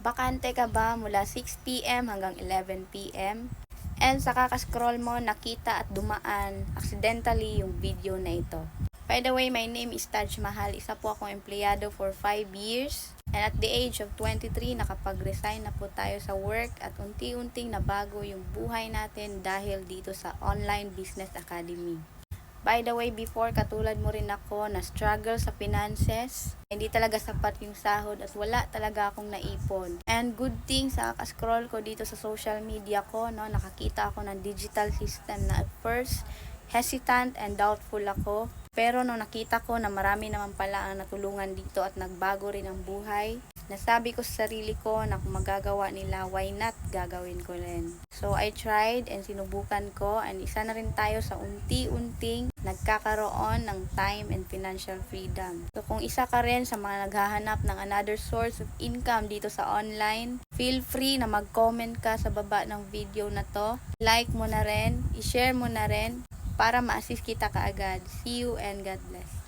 Bakante ka ba mula 6 p.m. hanggang 11 p.m.? And sa kakascroll mo, nakita at dumaan accidentally yung video na ito. By the way, my name is Taj Mahal. Isa po akong empleyado for 5 years. And at the age of 23, nakapag-resign na po tayo sa work at unti-unting nabago yung buhay natin dahil dito sa Online Business Academy. By the way, before, katulad mo rin ako na struggle sa finances. Hindi talaga sapat yung sahod at wala talaga akong naipon. And good thing sa scroll ko dito sa social media ko, no, nakakita ako ng digital system na at first, hesitant and doubtful ako. Pero nung nakita ko na marami naman pala ang natulungan dito at nagbago rin ang buhay, nasabi ko sa sarili ko na kung magagawa nila, why not gagawin ko rin. So I tried and sinubukan ko, and isa na rin tayo sa unti-unting nagkakaroon ng time and financial freedom. So kung isa ka rin sa mga naghahanap ng another source of income dito sa online, feel free na mag-comment ka sa baba ng video na to. Like mo na rin, i-share mo na rin para ma-assist kita kaagad. See you and God bless.